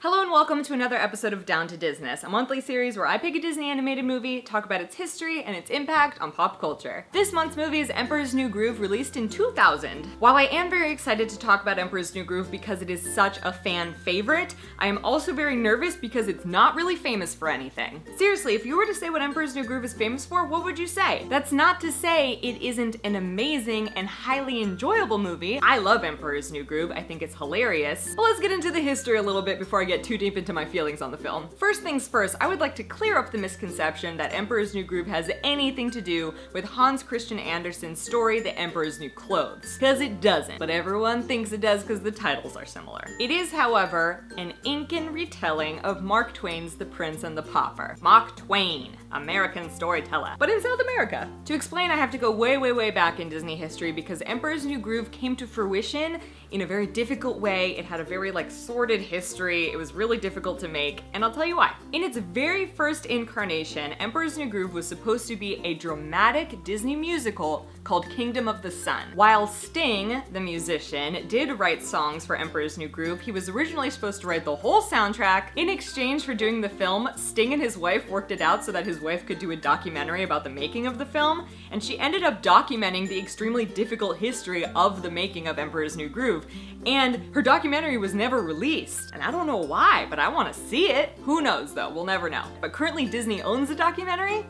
Hello and welcome to another episode of Down to Disness, a monthly series where I pick a Disney animated movie, talk about its history and its impact on pop culture. This month's movie is Emperor's New Groove, released in 2000. While I am very excited to talk about Emperor's New Groove because it is such a fan favorite, I am also very nervous because it's not really famous for anything. Seriously, if you were to say what Emperor's New Groove is famous for, what would you say? That's not to say it isn't an amazing and highly enjoyable movie. I love Emperor's New Groove, I think it's hilarious. But let's get into the history a little bit before I get too deep into my feelings on the film. First things first, I would like to clear up the misconception that Emperor's New Groove has anything to do with Hans Christian Andersen's story, The Emperor's New Clothes. Because it doesn't, but everyone thinks it does because the titles are similar. It is, however, an Incan retelling of Mark Twain's The Prince and the Pauper. Mark Twain, American storyteller, but in South America. To explain, I have to go way back in Disney history because Emperor's New Groove came to fruition in a very difficult way. It had a very sordid history. It was really difficult to make, and I'll tell you why. In its very first incarnation, Emperor's New Groove was supposed to be a dramatic Disney musical called Kingdom of the Sun. While Sting, the musician, did write songs for Emperor's New Groove, he was originally supposed to write the whole soundtrack. In exchange for doing the film, Sting and his wife worked it out so that his wife could do a documentary about the making of the film, and she ended up documenting the extremely difficult history of the making of Emperor's New Groove. And her documentary was never released. And I don't know why, but I want to see it. Who knows though, we'll never know. But currently Disney owns the documentary,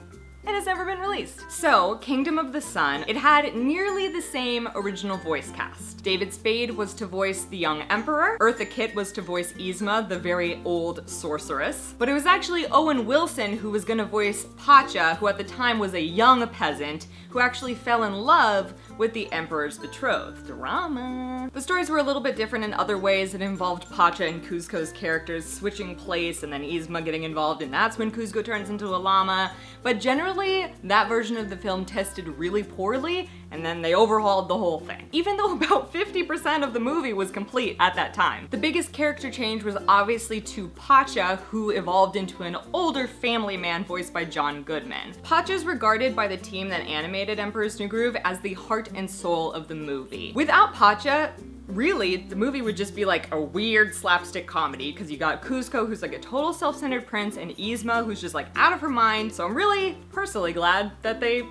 and it's never been released. So, Kingdom of the Sun, it had nearly the same original voice cast. David Spade was to voice the young emperor, Eartha Kitt was to voice Yzma, the very old sorceress, but it was actually Owen Wilson who was gonna voice Pacha, who at the time was a young peasant, who actually fell in love with the emperor's betrothed. Drama. The stories were a little bit different in other ways. It involved Pacha and Kuzco's characters switching place, and then Yzma getting involved, and that's when Kuzco turns into a llama. But generally, that version of the film tested really poorly, and then they overhauled the whole thing. Even though about 50% of the movie was complete at that time. The biggest character change was obviously to Pacha, who evolved into an older family man voiced by John Goodman. Pacha is regarded by the team that animated Emperor's New Groove as the heart and soul of the movie. Without Pacha, really, the movie would just be a weird slapstick comedy, because you got Kuzco, who's a total self-centered prince, and Yzma, who's just out of her mind. So I'm really personally glad that they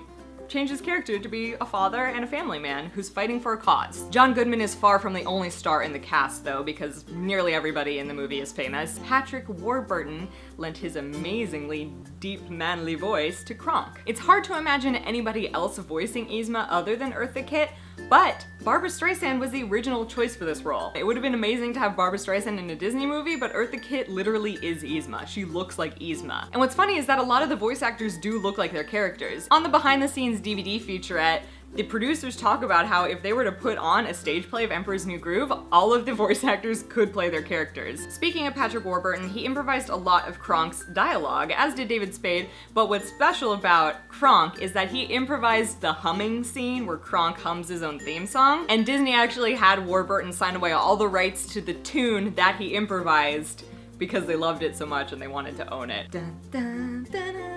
changed his character to be a father and a family man who's fighting for a cause. John Goodman is far from the only star in the cast though, because nearly everybody in the movie is famous. Patrick Warburton lent his amazingly deep, manly voice to Kronk. It's hard to imagine anybody else voicing Yzma other than Eartha Kitt, but Barbra Streisand was the original choice for this role. It would have been amazing to have Barbra Streisand in a Disney movie, but Eartha Kitt literally is Yzma. She looks like Yzma. And what's funny is that a lot of the voice actors do look like their characters. On the behind the scenes DVD featurette, the producers talk about how if they were to put on a stage play of Emperor's New Groove, all of the voice actors could play their characters. Speaking of Patrick Warburton, he improvised a lot of Kronk's dialogue, as did David Spade, but what's special about Kronk is that he improvised the humming scene where Kronk hums his own theme song, and Disney actually had Warburton sign away all the rights to the tune that he improvised because they loved it so much and they wanted to own it. Dun, dun, dun, dun.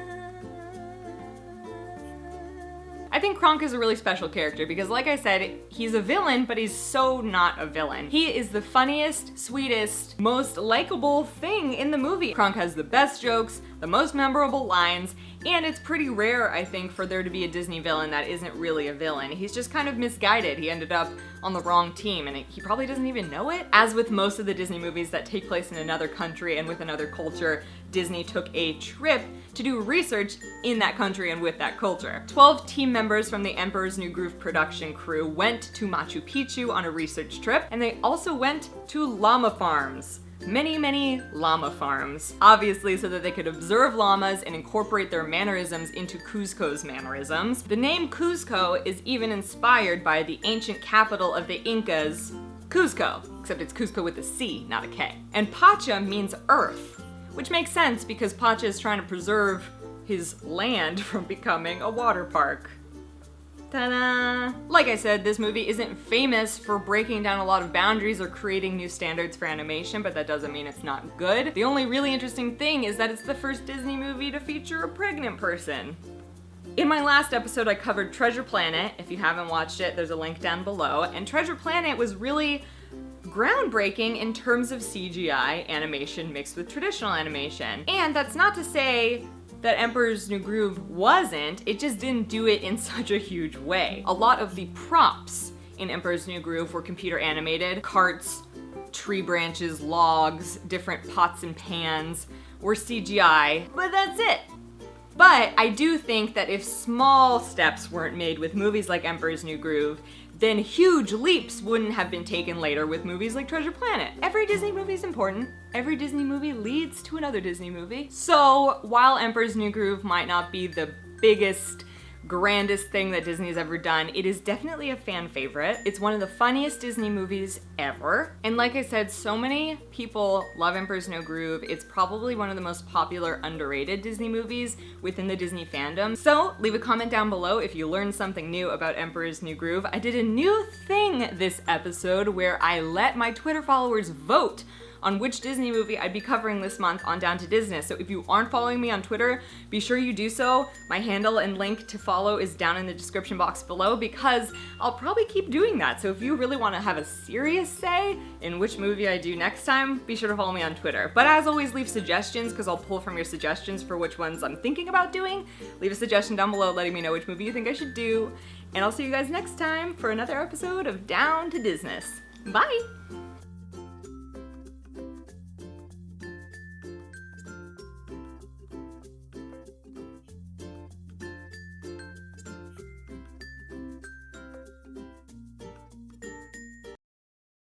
I think Kronk is a really special character because, like I said, he's a villain, but he's so not a villain. He is the funniest, sweetest, most likable thing in the movie. Kronk has the best jokes, the most memorable lines, and it's pretty rare, I think, for there to be a Disney villain that isn't really a villain. He's just kind of misguided. He ended up on the wrong team, and he probably doesn't even know it. As with most of the Disney movies that take place in another country and with another culture, Disney took a trip to do research in that country and with that culture. 12 team members from the Emperor's New Groove production crew went to Machu Picchu on a research trip, and they also went to llama farms. Many llama farms, obviously so that they could observe llamas and incorporate their mannerisms into Kuzco's mannerisms. The name Kuzco is even inspired by the ancient capital of the Incas, Cuzco, except it's Cuzco with a C, not a K. And Pacha means earth, which makes sense because Pacha is trying to preserve his land from becoming a water park. Ta-da! Like I said, this movie isn't famous for breaking down a lot of boundaries or creating new standards for animation, but that doesn't mean it's not good. The only really interesting thing is that it's the first Disney movie to feature a pregnant person. In my last episode, I covered Treasure Planet. If you haven't watched it, there's a link down below. And Treasure Planet was really groundbreaking in terms of CGI animation mixed with traditional animation. And that's not to say that Emperor's New Groove wasn't, it just didn't do it in such a huge way. A lot of the props in Emperor's New Groove were computer animated. Carts, tree branches, logs, different pots and pans were CGI, but that's it. But I do think that if small steps weren't made with movies like Emperor's New Groove, then huge leaps wouldn't have been taken later with movies like Treasure Planet. Every Disney movie is important. Every Disney movie leads to another Disney movie. So while Emperor's New Groove might not be the biggest, grandest thing that Disney's ever done, it is definitely a fan favorite. It's one of the funniest Disney movies ever. And like I said, so many people love Emperor's New Groove. It's probably one of the most popular, underrated Disney movies within the Disney fandom. So leave a comment down below if you learned something new about Emperor's New Groove. I did a new thing this episode where I let my Twitter followers vote on which Disney movie I'd be covering this month on Down to Disness. So if you aren't following me on Twitter, be sure you do so. My handle and link to follow is down in the description box below because I'll probably keep doing that. So if you really want to have a serious say in which movie I do next time, be sure to follow me on Twitter. But as always, leave suggestions because I'll pull from your suggestions for which ones I'm thinking about doing. Leave a suggestion down below letting me know which movie you think I should do. And I'll see you guys next time for another episode of Down to Disness. Bye!